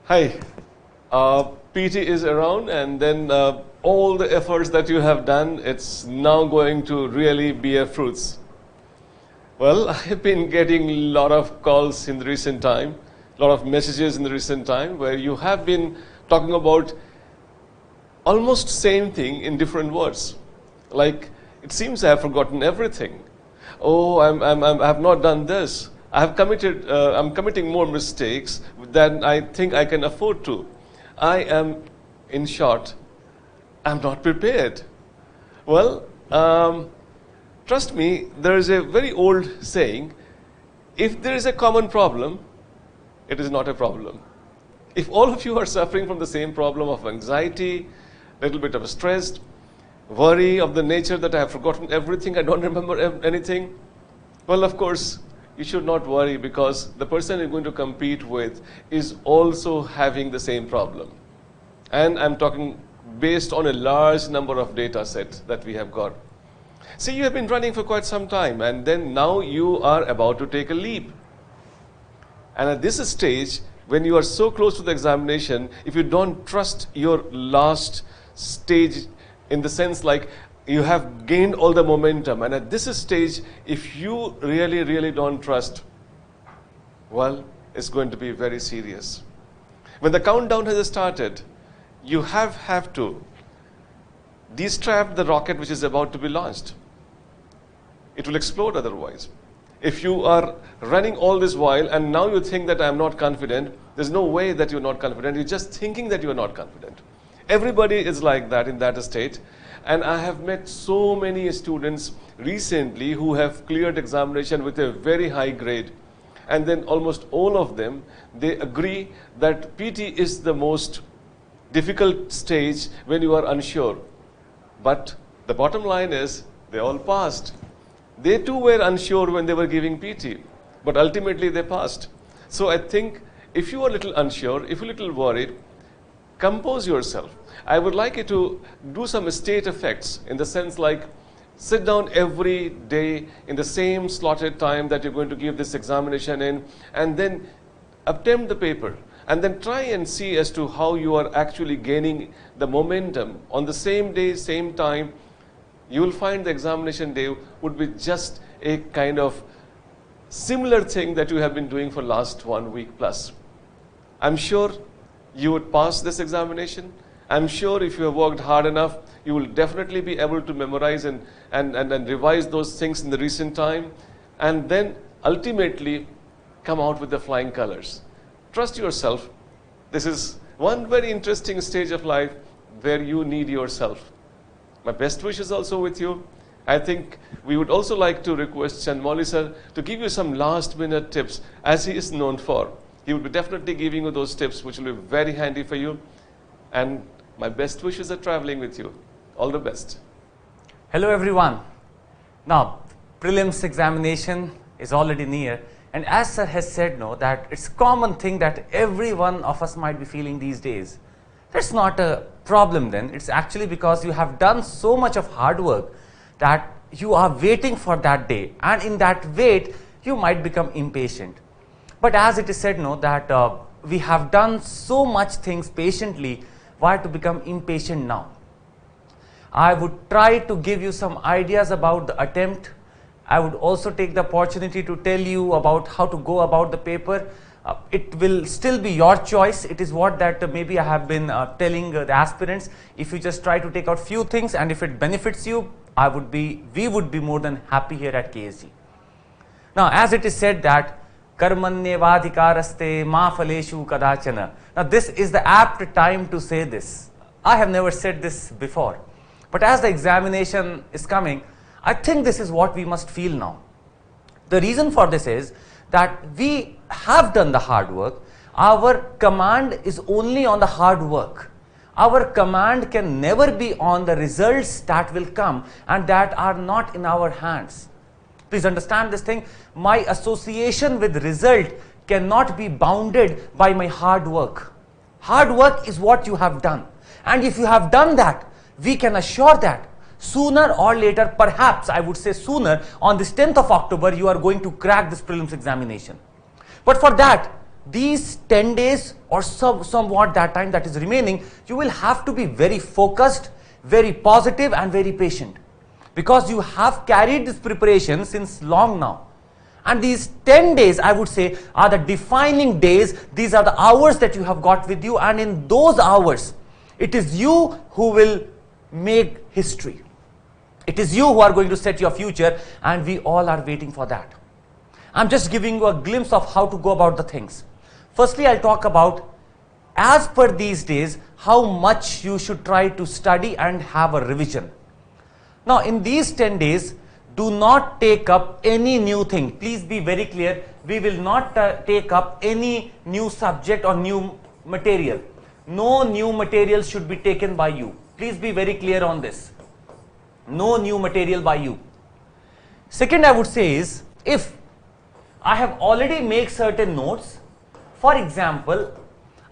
Hi, PT is around, and then all the efforts that you have done, it's now going to really bear fruits. Well, I've been getting a lot of calls in the recent time, a lot of messages in the recent time, where you have been talking about almost same thing in different words. Like, it seems I have forgotten everything. Oh, I have not done this. I'm committing more mistakes than I think I can afford to. In short, I'm not prepared. Well, trust me, there is a very old saying, if there is a common problem, it is not a problem. If all of you are suffering from the same problem of anxiety, a little bit of stress, worry of the nature that I have forgotten everything, I don't remember anything, well, of course, you should not worry, because the person you're going to compete with is also having the same problem. And I'm talking based on a large number of data sets that we have got. See, you have been running for quite some time, and then now you are about to take a leap. And at this stage, when you are so close to the examination, if you don't trust your last stage, in the sense like you have gained all the momentum, and at this stage, if you really don't trust, well, it's going to be very serious. When the countdown has started, you have to destrap the rocket which is about to be launched. It will explode otherwise. If you are running all this while and now you think that I am not confident, there's no way that you're not confident. You're just thinking that you're not confident. Everybody is like that, in that state. And I have met so many students recently who have cleared examination with a very high grade. And then almost all of them, they agree that PT is the most difficult stage when you are unsure. But the bottom line is, they all passed. They too were unsure when they were giving PT, but ultimately they passed. So I think if you are a little unsure, if you're a little worried, compose yourself. I would like you to do some state effects, in the sense like sit down every day in the same slotted time that you're going to give this examination in, and then attempt the paper, and then try and see as to how you are actually gaining the momentum. On the same day, same time, you will find the examination day would be just a kind of similar thing that you have been doing for last 1 week plus. I'm sure you would pass this examination. I'm sure if you have worked hard enough, you will definitely be able to memorize and revise those things in the recent time, and then ultimately come out with the flying colors. Trust yourself. This is one very interesting stage of life where you need yourself. My best wishes also with you. I think we would also like to request Chandramouli sir to give you some last minute tips, as he is known for. He will be definitely giving you those tips which will be very handy for you. And my best wishes are traveling with you. All the best. Hello everyone. Now, prelims examination is already near, and as sir has said, that it's a common thing that every one of us might be feeling these days. That's not a problem then. It's actually because you have done so much of hard work that you are waiting for that day, and in that wait, you might become impatient. But as it is said, that we have done so much things patiently, why to become impatient now? I would try to give you some ideas about the attempt. I would also take the opportunity to tell you about how to go about the paper. It will still be your choice. It is what that maybe I have been telling the aspirants. If you just try to take out few things, and if it benefits you, we would be more than happy here at KSG. Now, as it is said that karmanyevadhikaraste ma phaleshu kadachana. Now, this is the apt time to say this. I have never said this before, but as the examination is coming, I think this is what we must feel now. The reason for this is that we have done the hard work. Our command is only on the hard work. Our command can never be on the results that will come and that are not in our hands. Please understand this thing. My association with result cannot be bounded by my hard work. Hard work is what you have done. And if you have done that, we can assure that sooner or later, perhaps I would say sooner, on this 10th of October, you are going to crack this prelims examination. But for that, these 10 days or somewhat that time that is remaining, you will have to be very focused, very positive and very patient, because you have carried this preparation since long now. And these 10 days, I would say, are the defining days. These are the hours that you have got with you, and in those hours, it is you who will make history. It is you who are going to set your future, and we all are waiting for that. I'm just giving you a glimpse of how to go about the things. Firstly, I'll talk about, as per these days, how much you should try to study and have a revision. Now, in these 10 days, do not take up any new thing. Please be very clear. We will not take up any new subject or new material. No new material should be taken by you. Please be very clear on this. No new material by you. Second, I would say is, if I have already made certain notes, for example,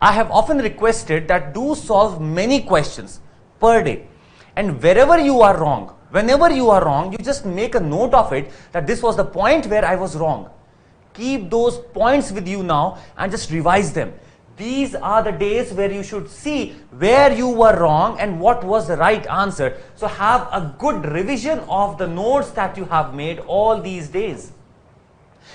I have often requested that do solve many questions per day, and wherever you are wrong, whenever you are wrong, you just make a note of it, that this was the point where I was wrong. Keep those points with you now and just revise them. These are the days where you should see where you were wrong and what was the right answer. So have a good revision of the notes that you have made all these days,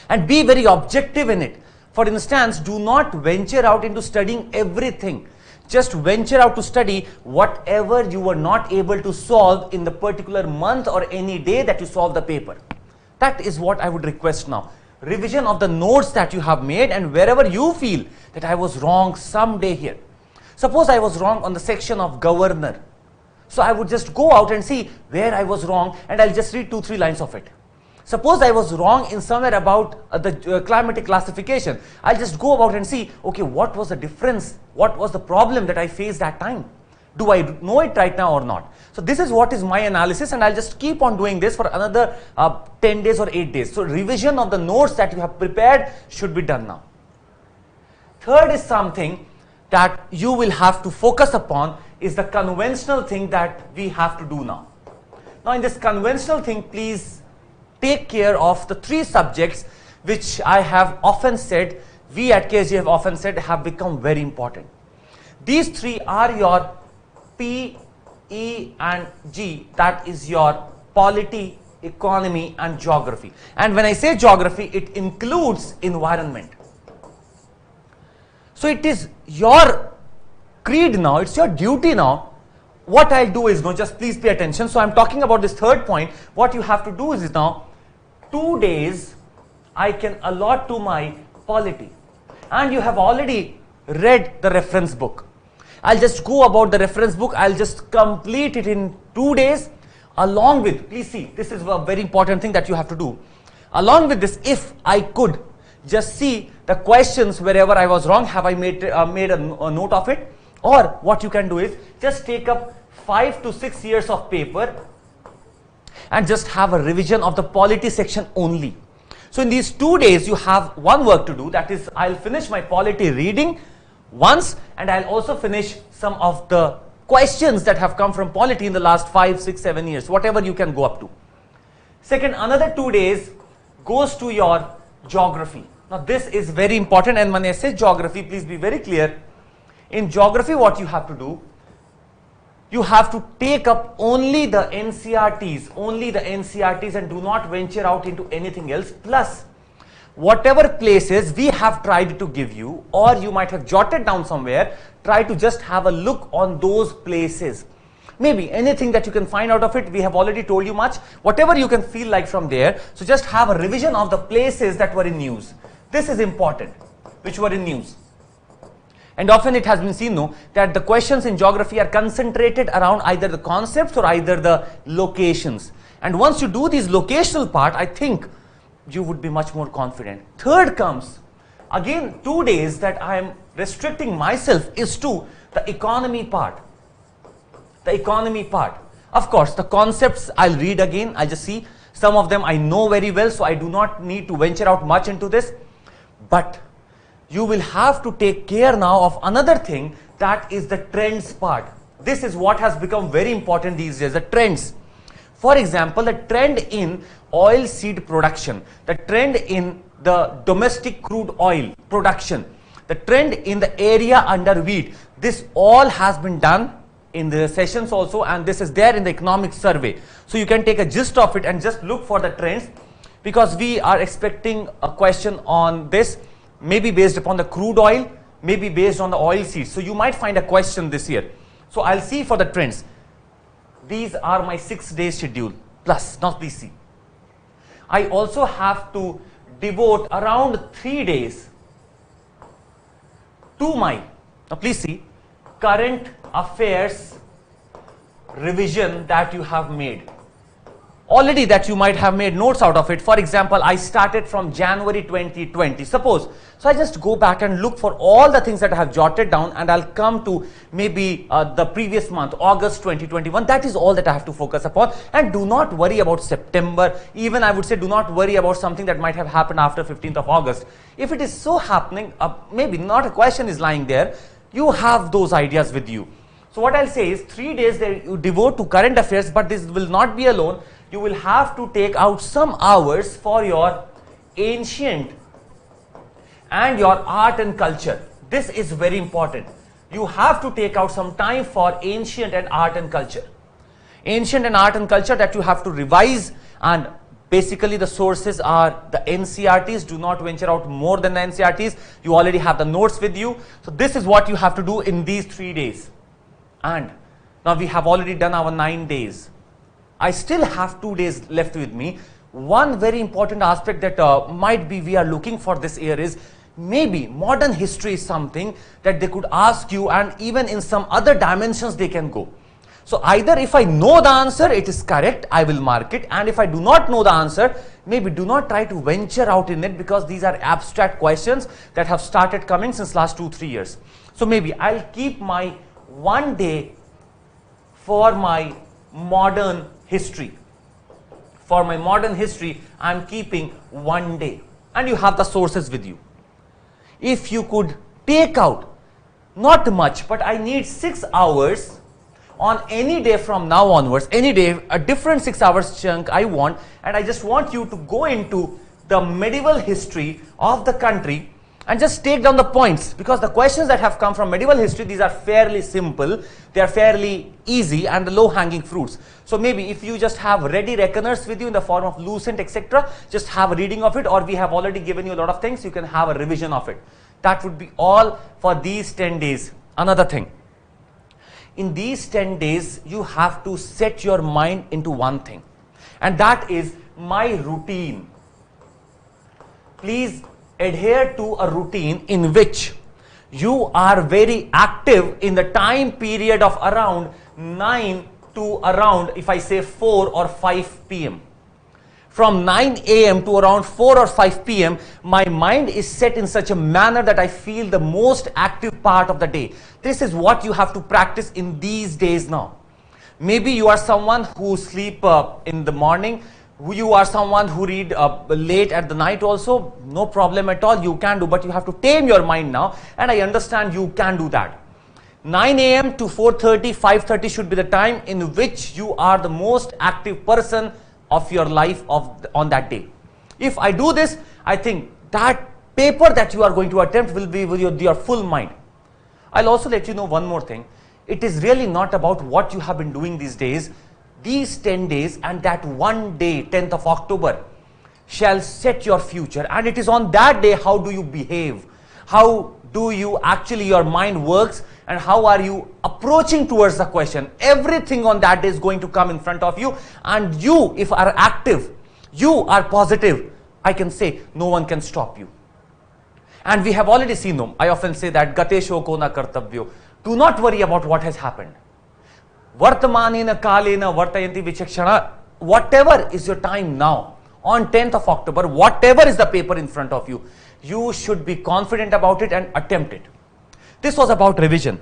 and be very objective in it. For instance, do not venture out into studying everything. Just venture out to study whatever you were not able to solve in the particular month or any day that you solve the paper. That is what I would request now. Revision of the notes that you have made, and wherever you feel that I was wrong someday here. Suppose I was wrong on the section of governor. So I would just go out and see where I was wrong, and I'll just read 2-3 lines of it. Suppose I was wrong in somewhere about the climatic classification. I'll just go about and see, okay, what was the difference? What was the problem that I faced that time? Do I know it right now or not? So this is what is my analysis, and I'll just keep on doing this for another 10 days or 8 days. So revision of the notes that you have prepared should be done now. Third is something that you will have to focus upon, is the conventional thing that we have to do now. Now in this conventional thing, please take care of the 3 subjects which I have often said, we at KSG have often said, have become very important. These 3 are your P, E and G, that is your polity, economy and geography. And when I say geography, it includes environment. So it is your creed now, it's your duty now. What I'll do is, now just please pay attention. So I'm talking about this third point. What you have to do is now, 2 days I can allot to my polity, and you have already read the reference book. I'll just go about the reference book. I'll just complete it in 2 days, along with, please see, this is a very important thing that you have to do. Along with this, if I could just see the questions wherever I was wrong, have I made a note of it? Or what you can do is just take up 5 to 6 years of paper and just have a revision of the polity section only. So in these 2 days, you have one work to do, that is, I'll finish my polity reading once, and I'll also finish some of the questions that have come from polity in the last 5, 6, 7 years, whatever you can go up to. Second, another 2 days goes to your geography. Now this is very important, and when I say geography, please be very clear. In geography, what you have to do, you have to take up only the NCRTs, and do not venture out into anything else. Plus, whatever places we have tried to give you, or you might have jotted down somewhere, try to just have a look on those places. Maybe anything that you can find out of it, we have already told you much, whatever you can feel like from there. So just have a revision of the places that were in news. This is important, which were in news. And often it has been seen, no, that the questions in geography are concentrated around either the concepts or either the locations. And once you do this locational part, I think you would be much more confident. Third comes, again, 2 days that I am restricting myself is to the economy part. The economy part. Of course, the concepts I'll read again, I'll just see. Some of them I know very well, so I do not need to venture out much into this. But you will have to take care now of another thing, that is the trends part. This is what has become very important these days, the trends. For example, the trend in oil seed production, the trend in the domestic crude oil production, The trend in the area under wheat. This all has been done in the sessions also, and this is there in the economic survey. So you can take a gist of it and just look for the trends, because we are expecting a question on this, maybe based upon the crude oil, maybe based on the oil seeds. So you might find a question this year. So I'll see for the trends. These are my 6-day schedule plus. Now please see. I also have to devote around 3 days to my, now please see, current affairs revision that you have made. Already that you might have made notes out of it. For example, I started from January 2020, suppose. So I just go back and look for all the things that I have jotted down, and I'll come to maybe the previous month, August 2021. That is all that I have to focus upon. And do not worry about September. Even I would say do not worry about something that might have happened after 15th of August. If it is so happening, maybe not a question is lying there. You have those ideas with you. So what I'll say is 3 days that you devote to current affairs, but this will not be alone. You will have to take out some hours for your ancient and your art and culture. This is very important. You have to take out some time for ancient and art and culture. Ancient and art and culture that you have to revise, and basically the sources are the NCERTs. Do not venture out more than the NCERTs. You already have the notes with you. So this is what you have to do in these 3 days. And now we have already done our 9 days. I still have 2 days left with me. One very important aspect that might be we are looking for this year is maybe modern history is something that they could ask you, and even in some other dimensions they can go. So either if I know the answer, it is correct, I will mark it, and if I do not know the answer, maybe do not try to venture out in it, because these are abstract questions that have started coming since last 2-3 years. So maybe I'll keep my 1 day for my modern history. For my modern history, I'm keeping 1 day, and you have the sources with you. If you could take out, not much, but I need 6 hours on any day from now onwards, any day, a different 6 hours chunk I want, and I just want you to go into the medieval history of the country and just take down the points, because the questions that have come from medieval history, these are fairly simple, they are fairly easy and the low hanging fruits. So maybe if you just have ready reckoners with you in the form of Lucent, etc., just have a reading of it, or we have already given you a lot of things, you can have a revision of it. That would be all for these 10 days. Another thing, in these 10 days, you have to set your mind into one thing, and that is my routine. Please adhere to a routine in which you are very active in the time period of around 9 to around, if I say 4 or 5 p.m. From 9 a.m. to around 4 or 5 p.m., my mind is set in such a manner that I feel the most active part of the day. This is what you have to practice in these days now. Maybe you are someone who sleep in the morning, you are someone who read late at the night also, no problem at all, you can do, but you have to tame your mind now, and I understand you can do that. 9 a.m. to 4:30, 5:30 should be the time in which you are the most active person of your life on that day. If I do this, I think that paper that you are going to attempt will be with your full mind. I'll also let you know one more thing. It is really not about what you have been doing these days. These 10 days and that 1 day, 10th of October, shall set your future. And it is on that day, how do you behave? How do you actually, your mind works, and how are you approaching towards the question? Everything on that day is going to come in front of you, and you, if are active, you are positive, I can say no one can stop you. And we have already seen them. I often say that gate shoko na kartavyo. Do not worry about what has happened. Vartamanena kalena vartayanti vichakshana. Whatever is your time now, on 10th of October, whatever is the paper in front of you, you should be confident about it and attempt it. This was about revision.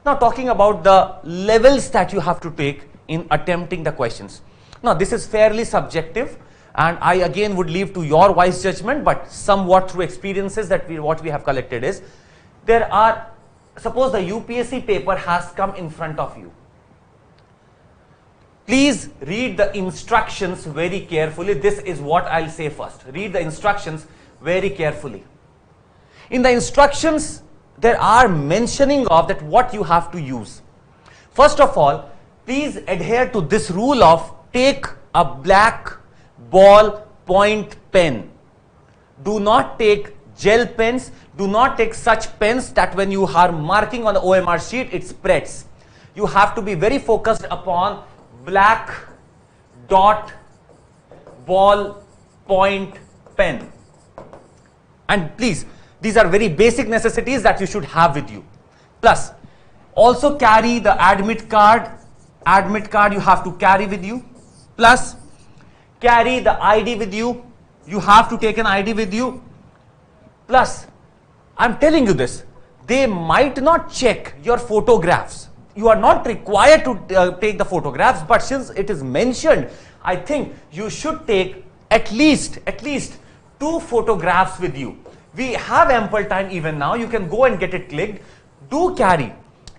Now talking about the levels that you have to take in attempting the questions. Now this is fairly subjective, and I again would leave to your wise judgment, but somewhat through experiences that what we have collected is, there are, suppose the UPSC paper has come in front of you. Please read the instructions very carefully. This is what I'll say first. Read the instructions very carefully. In the instructions, there are mentioning of that what you have to use. First of all, please adhere to this rule of take a black ball point pen. Do not take gel pens. Do not take such pens that when you are marking on the OMR sheet, it spreads. You have to be very focused upon black dot ball point pen. And please, these are very basic necessities that you should have with you. Plus, also carry the admit card. Admit card you have to carry with you. Plus, carry the ID with you. You have to take an ID with you. Plus, I'm telling you this, they might not check your photographs. You are not required to take the photographs, but since it is mentioned, I think you should take at least 2 photographs with you. We have ample time even now. You can go and get it clicked. Do carry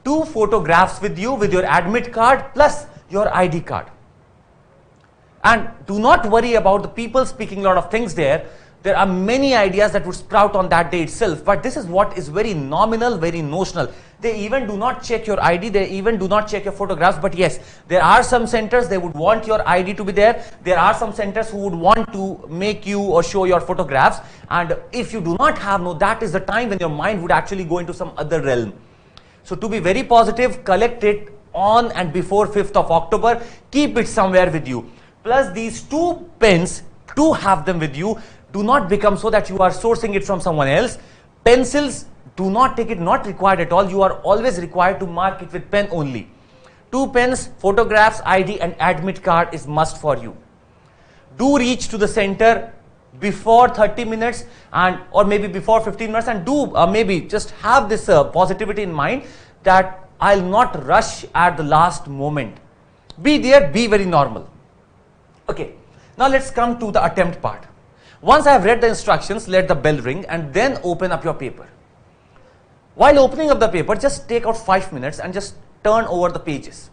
2 photographs with you with your admit card plus your ID card. And do not worry about the people speaking a lot of things there. There are many ideas that would sprout on that day itself, but this is what is very nominal, very notional. They even do not check your ID, they even do not check your photographs, but yes, there are some centers they would want your ID to be there. There are some centers who would want to make you or show your photographs, and if you do not have, no, that is the time when your mind would actually go into some other realm. So to be very positive, collect it on and before 5th of October, keep it somewhere with you. Plus these 2 pens, do have them with you. Do not become so that you are sourcing it from someone else. Pencils, do not take it, not required at all. You are always required to mark it with pen only. 2 pens, photographs, ID and admit card is must for you. Do reach to the center before 30 minutes and or maybe before 15 minutes, and do maybe just have this positivity in mind that I'll not rush at the last moment. Be there, be very normal. Okay, now let's come to the attempt part. Once I have read the instructions, let the bell ring and then open up your paper. While opening up the paper, just take out 5 minutes and just turn over the pages.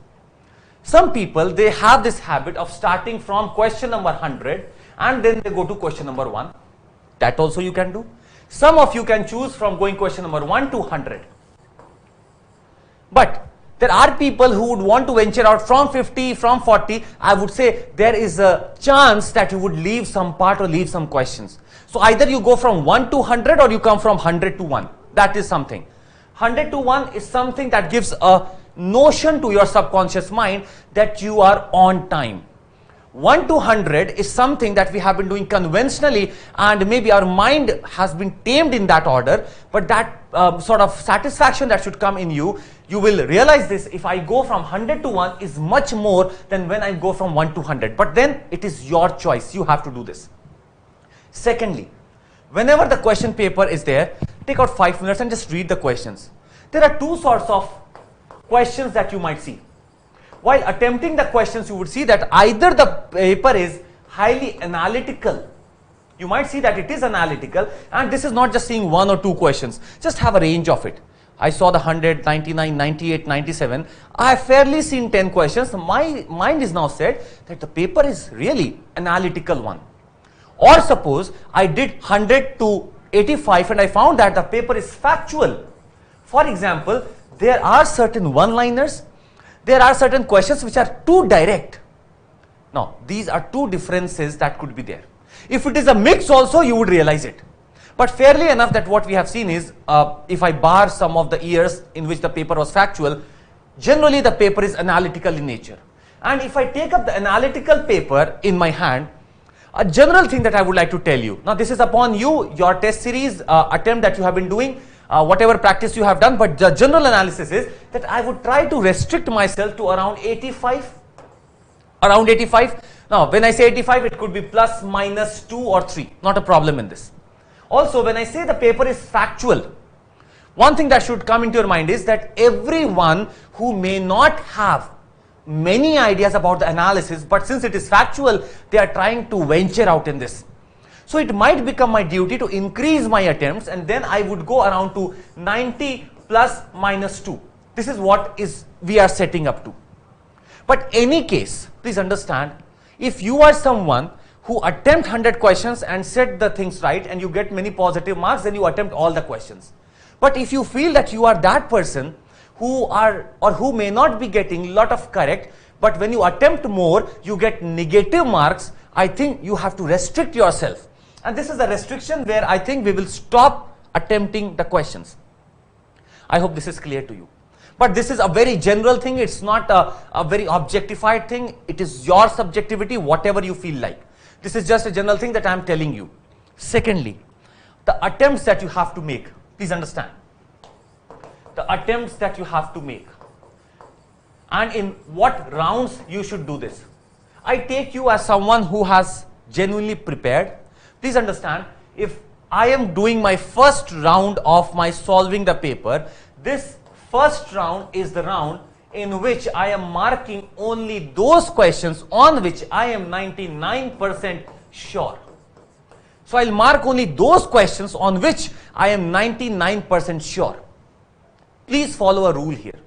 Some people, they have this habit of starting from question number 100 and then they go to question number 1. That also you can do. Some of you can choose from going question number 1 to 100. But there are people who would want to venture out from 50, from 40. I would say there is a chance that you would leave some part or leave some questions. So either you go from 1 to 100 or you come from 100 to 1. That is something. 100 to 1 is something that gives a notion to your subconscious mind that you are on time. 1 to 100 is something that we have been doing conventionally, and maybe our mind has been tamed in that order, but that sort of satisfaction that should come in you, you will realize this: if I go from 100 to 1 is much more than when I go from 1 to 100. But then it is your choice, you have to do this. Secondly, whenever the question paper is there, take out 5 minutes and just read the questions. There are 2 sorts of questions that you might see. While attempting the questions, you would see that either the paper is highly analytical. You might see that it is analytical, and this is not just seeing 1 or 2 questions. Just have a range of it. I saw the 100, 99, 98, 97. I have fairly seen 10 questions. My mind is now said that the paper is really analytical one. Or suppose I did 100 to 85 and I found that the paper is factual. For example, there are certain one-liners. There are certain questions which are too direct. Now, these are 2 differences that could be there. If it is a mix also, you would realize it. But fairly enough that what we have seen is, if I bar some of the years in which the paper was factual, generally the paper is analytical in nature. And if I take up the analytical paper in my hand, a general thing that I would like to tell you. Now, this is upon you, your test series attempt that you have been doing. Whatever practice you have done, but the general analysis is that I would try to restrict myself to around 85. Around 85. Now, when I say 85, it could be plus minus 2 or 3. Not a problem in this. Also, when I say the paper is factual, one thing that should come into your mind is that everyone who may not have many ideas about the analysis, but since it is factual, they are trying to venture out in this. So it might become my duty to increase my attempts, and then I would go around to 90 plus minus 2. This is what we are setting up to. But any case, please understand, if you are someone who attempt 100 questions and set the things right and you get many positive marks, then you attempt all the questions. But if you feel that you are that person who are or who may not be getting lot of correct, but when you attempt more, you get negative marks, I think you have to restrict yourself. And this is a restriction where I think we will stop attempting the questions. I hope this is clear to you. But this is a very general thing. It's not a very objectified thing. It is your subjectivity, whatever you feel like. This is just a general thing that I am telling you. Secondly, the attempts that you have to make. Please understand. The attempts that you have to make. And in what rounds you should do this. I take you as someone who has genuinely prepared. Please understand, if I am doing my first round of my solving the paper, this first round is the round in which I am marking only those questions on which I am 99% sure. So I'll mark only those questions on which I am 99% sure. Please follow a rule here.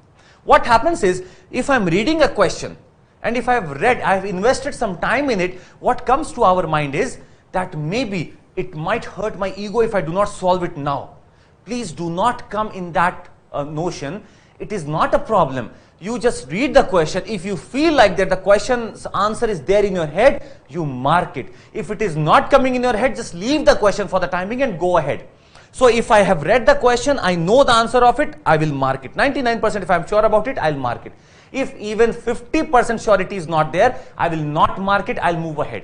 What happens is, if I'm reading a question and if I've invested some time in it, what comes to our mind is that maybe it might hurt my ego if I do not solve it now. Please do not come in that notion. It is not a problem. You just read the question. If you feel like that the question's answer is there in your head, you mark it. If it is not coming in your head, just leave the question for the time being and go ahead. So if I have read the question, I know the answer of it, I will mark it. 99% if I am sure about it, I'll mark it. If even 50% surety is not there, I will not mark it, I'll move ahead.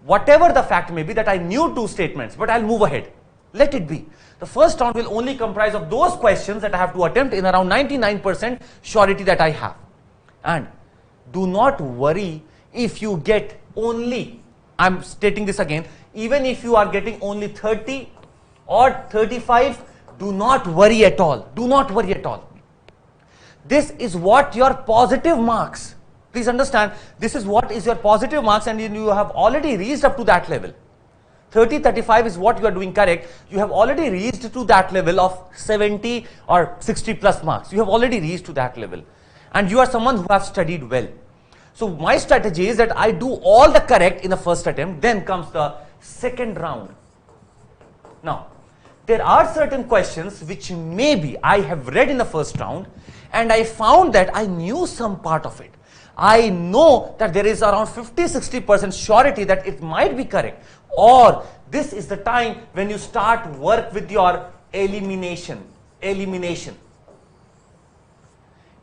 Whatever the fact may be that I knew two statements, but I'll move ahead. Let it be. The first round will only comprise of those questions that I have to attempt in around 99% surety that I have. And do not worry if you get only, I'm stating this again, even if you are getting only 30 or 35, do not worry at all. Do not worry at all. This is what your positive marks. Please understand, this is what is your positive marks, and you have already reached up to that level. 30, 35 is what you are doing correct. You have already reached to that level of 70 or 60 plus marks. You have already reached to that level. And you are someone who have studied well. So my strategy is that I do all the correct in the first attempt, then comes the second round. Now, there are certain questions which maybe I have read in the first round and I found that I knew some part of it. I know that there is around 50-60% surety that it might be correct. Or this is the time when you start work with your elimination.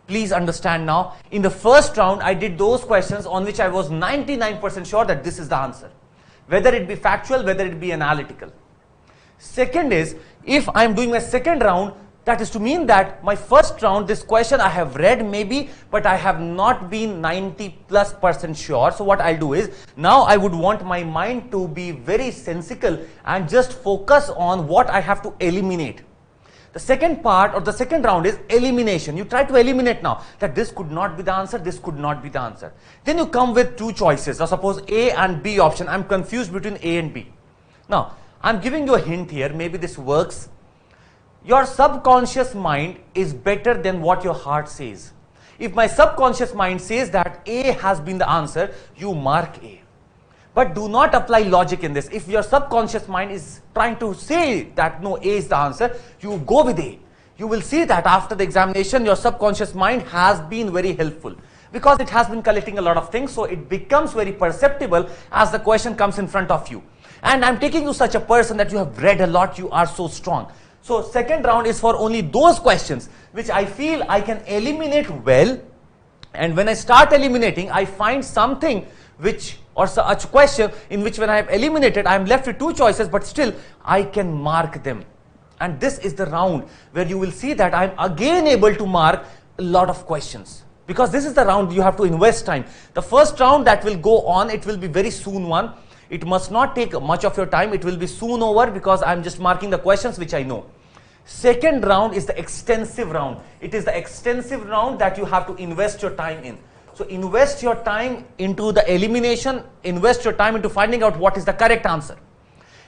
Please understand now, in the first round I did those questions on which I was 99% sure that this is the answer. Whether it be factual, whether it be analytical. Second is, if I am doing my second round, that is to mean that my first round, this question I have read maybe, but I have not been 90+% sure. So what I'll do is, now I would want my mind to be very sensical and just focus on what I have to eliminate. The second part or the second round is elimination. You try to eliminate now that this could not be the answer, this could not be the answer. Then you come with two choices. Now suppose A and B option. I'm confused between A and B. Now, I'm giving you a hint here, maybe this works. Your subconscious mind is better than what your heart says. If my subconscious mind says that A has been the answer, you mark A. But do not apply logic in this. If your subconscious mind is trying to say that no, A is the answer, you go with A. You will see that after the examination, your subconscious mind has been very helpful. Because it has been collecting a lot of things, so it becomes very perceptible as the question comes in front of you. And I'm taking you such a person that you have read a lot, you are so strong. So second round is for only those questions which I feel I can eliminate well. And when I start eliminating, I find something which, or a question in which when I have eliminated, I am left with two choices, but still I can mark them. And this is the round where you will see that I am again able to mark a lot of questions. Because this is the round you have to invest time. The first round that will go on, it will be very soon one. It must not take much of your time. It will be soon over because I'm just marking the questions which I know. Second round is the extensive round. It is the extensive round that you have to invest your time in. So invest your time into the elimination, invest your time into finding out what is the correct answer.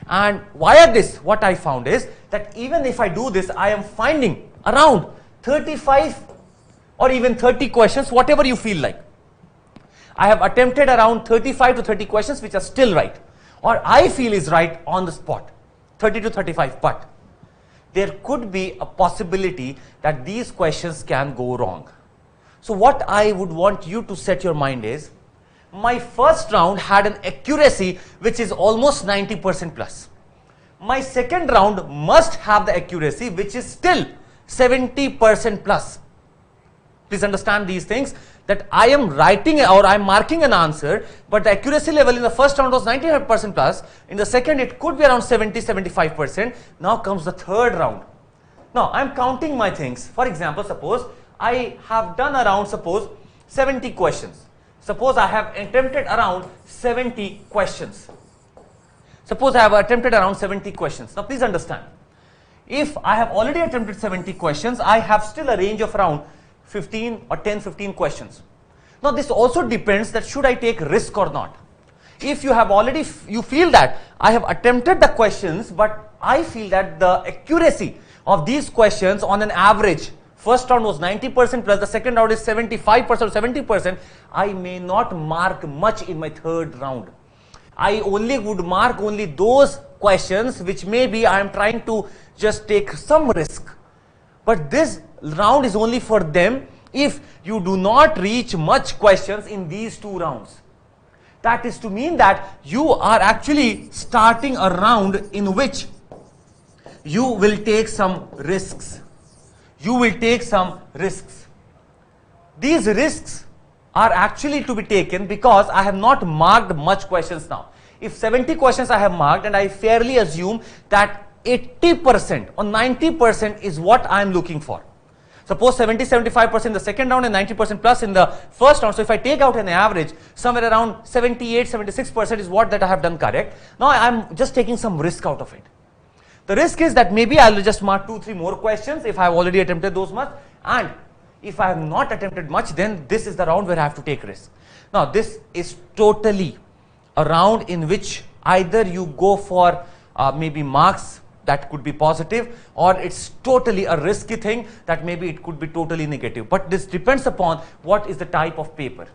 And via this, what I found is that even if I do this, I am finding around 35 or even 30 questions, whatever you feel like. I have attempted around 35 to 30 questions which are still right. or I feel is right on the spot, 30 to 35, but there could be a possibility that these questions can go wrong. So what I would want you to set your mind is, my first round had an accuracy which is almost 90% plus. My second round must have the accuracy which is still 70% plus. Please understand these things, that I am writing or I am marking an answer, but the accuracy level in the first round was 95% plus, in the second it could be around 70-75%. Now comes the third round. Now I am counting my things. For example, suppose I have done around 70 questions. Suppose I have attempted around 70 questions. Suppose I have attempted around 70 questions. Now please understand, if I have already attempted 70 questions, I have still a range of around 15 or 10-15 questions. Now this also depends that should I take risk or not. If you have already, you feel that I have attempted the questions, but I feel that the accuracy of these questions on an average, first round was 90% plus, the second round is 75% or 70%, I may not mark much in my third round. I only would mark only those questions which maybe I am trying to just take some risk. But this round is only for them if you do not reach much questions in these two rounds. That is to mean that you are actually starting a round in which you will take some risks. You will take some risks. These risks are actually to be taken because I have not marked much questions now. If 70 questions I have marked, and I fairly assume that 80% or 90% is what I am looking for. Suppose 70-75% in the second round and 90% plus in the first round. So if I take out an average, somewhere around 78-76% is what that I have done correct. Now I am just taking some risk out of it. The risk is that maybe I will just mark 2-3 more questions if I have already attempted those much, and if I have not attempted much, then this is the round where I have to take risk. Now this is totally a round in which either you go for maybe marks that could be positive, or it's totally a risky thing that maybe it could be totally negative. But this depends upon what is the type of paper.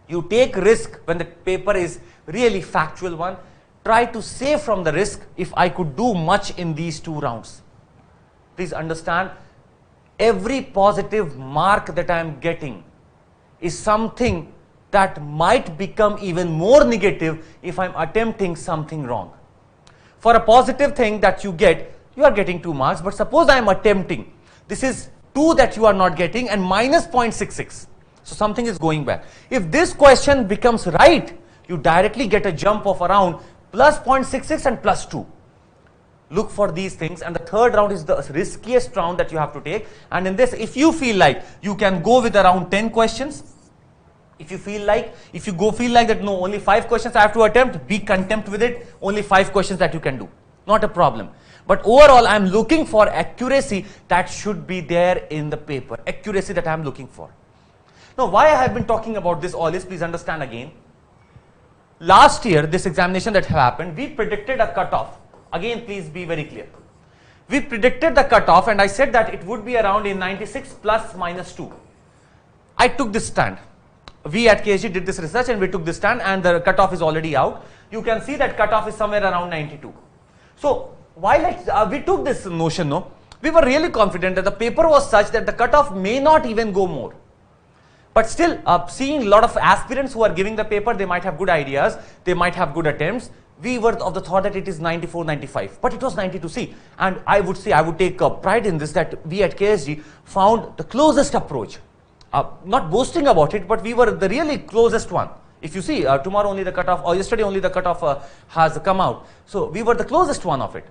You take risk when the paper is really factual one. Try to save from the risk if I could do much in these two rounds. Please understand, every positive mark that I am getting is something that might become even more negative if I am attempting something wrong. For a positive thing that you get, you are getting 2 marks, but suppose I am attempting, this is 2 that you are not getting and minus 0.66. So something is going back. If this question becomes right, you directly get a jump of around plus 0.66 and plus 2. Look for these things, and the third round is the riskiest round that you have to take. And in this, if you feel like you can go with around 10 questions, if you feel like that no, only 5 questions I have to attempt, be content with it, only 5 questions that you can do, not a problem. But overall I am looking for accuracy that should be there in the paper, accuracy that I am looking for. Now why I have been talking about this all is, please understand again, last year this examination that happened, we predicted a cutoff. Again please be very clear. We predicted the cutoff and I said that it would be around in 96 plus minus 2. I took this stand. We at KSG did this research and we took this stand, and the cutoff is already out. You can see that cutoff is somewhere around 92. So while we took this notion, no, we were really confident that the paper was such that the cutoff may not even go more. But still, seeing a lot of aspirants who are giving the paper, they might have good ideas, they might have good attempts. We were of the thought that it is 94, 95, but it was 92C. And I would say, I would take pride in this, that we at KSG found the closest approach. Not boasting about it, but we were the really closest one. If you see, tomorrow only the cutoff, or yesterday only the cutoff has come out. So we were the closest one of it.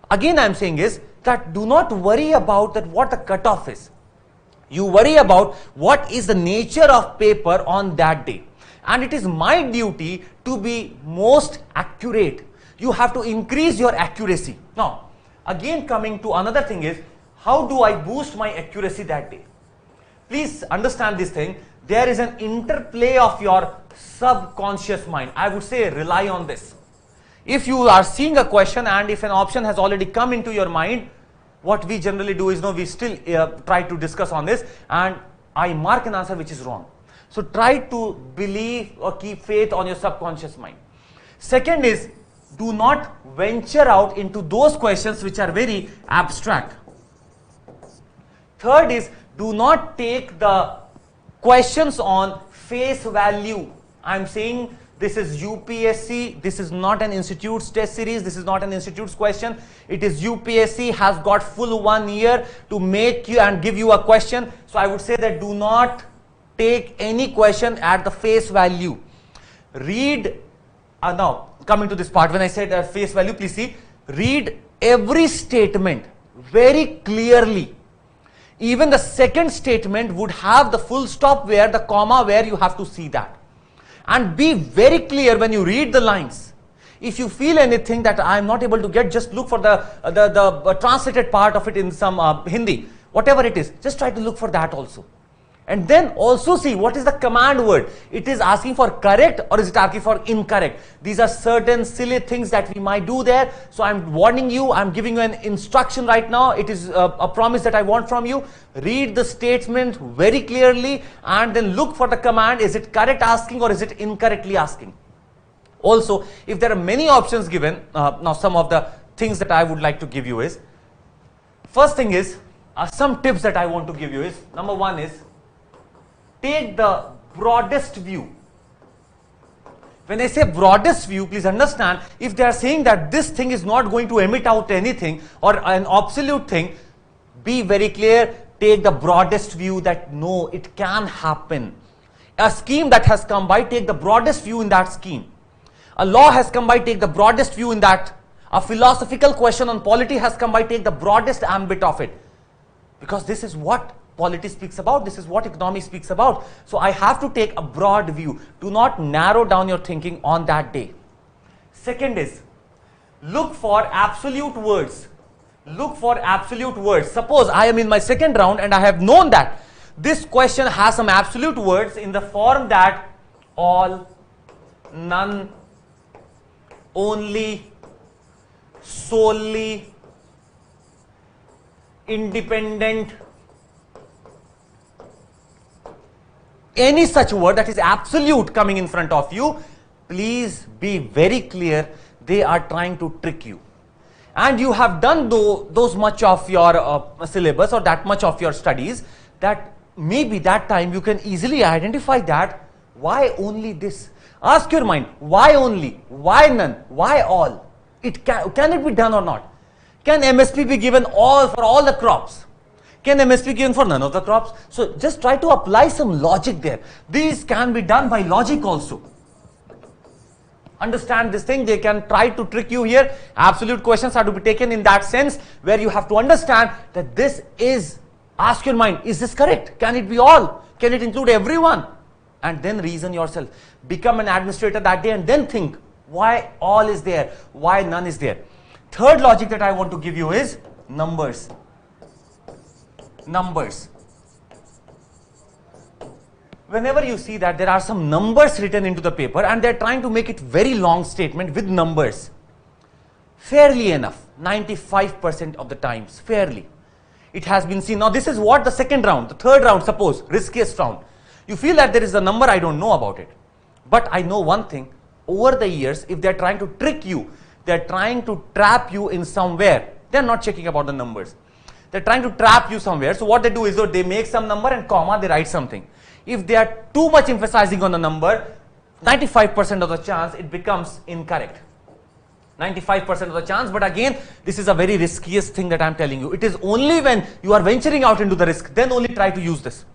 Again, I am saying is that do not worry about that what the cutoff is. You worry about what is the nature of paper on that day. And it is my duty to be most accurate. You have to increase your accuracy. Now, again coming to another thing is, how do I boost my accuracy that day? Please understand this thing. There is an interplay of your subconscious mind. I would say rely on this. If you are seeing a question and if an option has already come into your mind, what we generally do is, no, we still try to discuss on this and I mark an answer which is wrong. So try to believe or keep faith on your subconscious mind. Second is, do not venture out into those questions which are very abstract. Third is, do not take the questions on face value. I'm saying this is UPSC, this is not an institute's test series, this is not an institute's question. It is UPSC has got full 1 year to make you and give you a question. So I would say that do not take any question at the face value. Read, now coming to this part, when I said face value, please see, read every statement very clearly. Even the second statement would have the full stop where, the comma where, you have to see that. And be very clear when you read the lines. If you feel anything that I am not able to get, just look for the translated part of it in some Hindi, whatever it is, just try to look for that also. And then also see what is the command word. It is asking for correct or is it asking for incorrect? These are certain silly things that we might do there. So I'm warning you, I'm giving you an instruction right now. It is a promise that I want from you. Read the statement very clearly and then look for the command. Is it correct asking or is it incorrectly asking? Also, if there are many options given, now some of the things that I would like to give you is, first thing is, some tips that I want to give you is, number one is, take the broadest view. When I say broadest view, please understand, if they are saying that this thing is not going to emit out anything or an absolute thing, be very clear, take the broadest view that no, it can happen. A scheme that has come by, take the broadest view in that scheme. A law has come by, take the broadest view in that. A philosophical question on polity has come by, take the broadest ambit of it. Because this is what polity speaks about, this is what economy speaks about. So I have to take a broad view. Do not narrow down your thinking on that day. Second is, look for absolute words. Look for absolute words. Suppose I am in my second round and I have known that this question has some absolute words in the form that all, none, only, solely, independent, any such word that is absolute coming in front of you, please be very clear, they are trying to trick you. And you have done those much of your syllabus or that much of your studies that maybe that time you can easily identify that why only this. Ask your mind, why only, why none, why all? Can it be done or not? Can MSP be given all for all the crops? Can MSP be given for none of the crops? So just try to apply some logic there. These can be done by logic also. Understand this thing, they can try to trick you here. Absolute questions are to be taken in that sense where you have to understand that this is, ask your mind, is this correct? Can it be all? Can it include everyone? And then reason yourself. Become an administrator that day and then think why all is there, why none is there. Third logic that I want to give you is numbers. Numbers. Whenever you see that there are some numbers written into the paper and they're trying to make it very long statement with numbers, fairly enough, 95% of the times, fairly, it has been seen. Now this is what the second round, the third round, suppose, riskiest round. You feel that there is a number, I don't know about it. But I know one thing, over the years, if they're trying to trick you, they're trying to trap you in somewhere, they're not checking about the numbers. They're trying to trap you somewhere. So what they do is they make some number and comma, they write something. If they are too much emphasizing on the number, 95% of the chance it becomes incorrect. 95% of the chance, but again, this is a very riskiest thing that I'm telling you. It is only when you are venturing out into the risk, then only try to use this.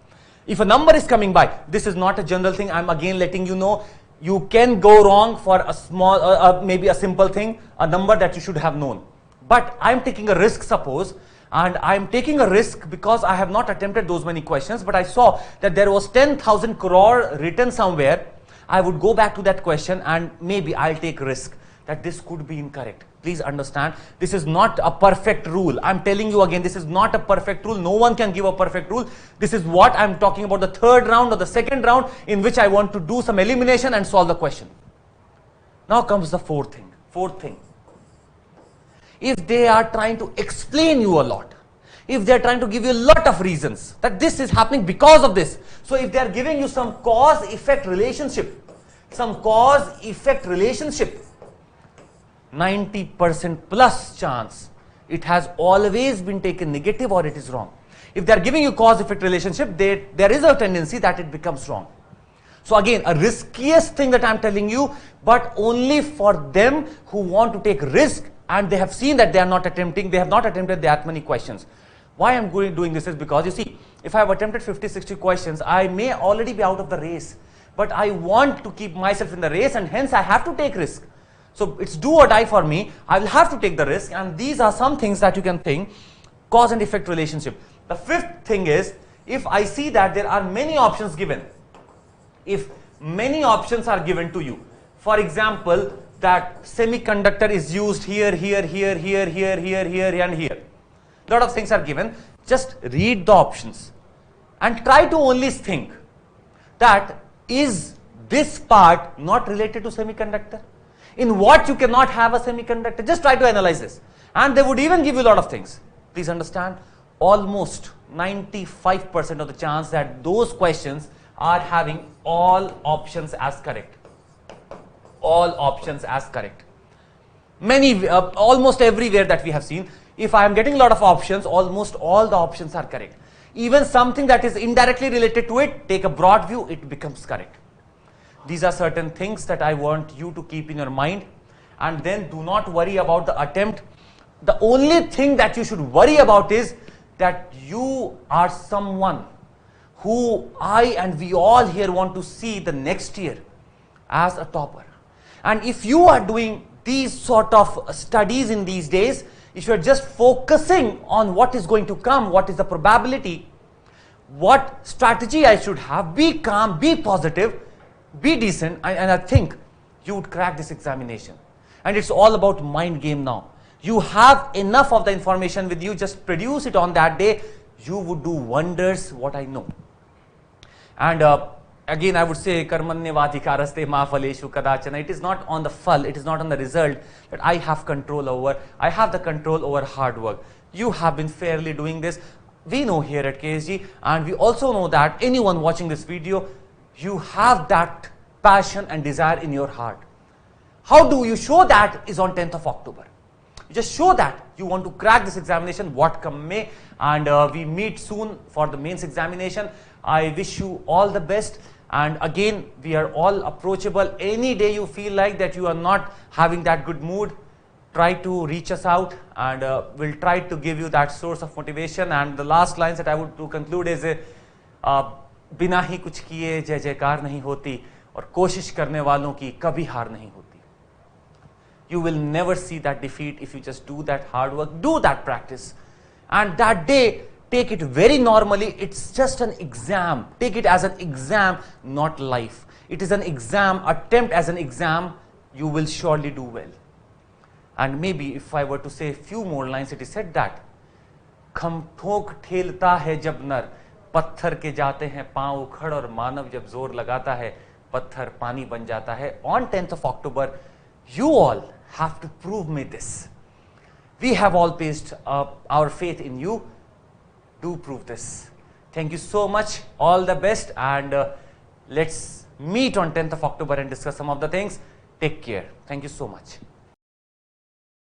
If a number is coming by, this is not a general thing. I'm again letting you know, you can go wrong for a small, maybe a simple thing, a number that you should have known. But I'm taking a risk, suppose, and I'm taking a risk because I have not attempted those many questions, but I saw that there was 10,000 crore written somewhere. I would go back to that question and maybe I'll take risk that this could be incorrect. Please understand, this is not a perfect rule. I'm telling you again, this is not a perfect rule. No one can give a perfect rule. This is what I'm talking about, the third round or the second round in which I want to do some elimination and solve the question. Now comes the fourth thing. If they are trying to explain you a lot, if they are trying to give you a lot of reasons that this is happening because of this. So if they are giving you some cause-effect relationship, 90% plus chance it has always been taken negative or it is wrong. If they are giving you cause-effect relationship, there is a tendency that it becomes wrong. So again, a riskiest thing that I am telling you, but only for them who want to take risk and they have seen that they have not attempted that many questions. Why I am doing this is because, you see, if I have attempted 50-60 questions, I may already be out of the race, but I want to keep myself in the race, and hence I have to take risk. So it's do or die for me. I will have to take the risk, and these are some things that you can think, cause and effect relationship. The fifth thing is, if I see that there are many options given, if many options are given to you, for example, that semiconductor is used here, here, here, here, here, here, here, and here. Lot of things are given. Just read the options and try to only think that is this part not related to semiconductor? In what you cannot have a semiconductor? Just try to analyze this. And they would even give you a lot of things. Please understand, almost 95% of the chance that those questions are having all options as correct. All options as correct. Many, almost everywhere that we have seen, if I am getting a lot of options, almost all the options are correct. Even something that is indirectly related to it, take a broad view, it becomes correct. These are certain things that I want you to keep in your mind, and then do not worry about the attempt. The only thing that you should worry about is that you are someone who I and we all here want to see the next year as a topper. And if you are doing these sort of studies in these days, if you are just focusing on what is going to come, what is the probability, what strategy I should have, be calm, be positive, be decent, and I think you would crack this examination. And it's all about mind game now. You have enough of the information with you, just produce it on that day, you would do wonders, what I know. And again, I would say, karmanyavadhikaraste ma phaleshu kadachana. It is not on the phal, it is not on the result that I have control over. I have the control over hard work. You have been fairly doing this. We know here at KSG, and we also know that anyone watching this video, you have that passion and desire in your heart. How do you show that is on 10th of October. You just show that you want to crack this examination, what come may, and we meet soon for the mains examination. I wish you all the best. And again, we are all approachable. Any day you feel like that you are not having that good mood, try to reach us out, and we'll try to give you that source of motivation. And the last lines that I would to conclude is, बिना ही कुछ किए जय जयकार नहीं होती, और कोशिश करने वालों की कभी हार नहीं होती. You will never see that defeat if you just do that hard work, do that practice. And that day, take it very normally. It's just an exam. Take it as an exam, not life. It is an exam, attempt as an exam. You will surely do well. And maybe if I were to say a few more lines, it is said that खमठोक ठेलता है जब नर, पत्थर के जाते हैं पांव उखड़, और मानव जब जोर लगाता है पत्थर पानी बन जाता है. On 10th of October, you all have to prove me this. We have all placed our faith in you. Do prove this. Thank you so much. All the best, and let's meet on 10th of October and discuss some of the things. Take care. Thank you so much.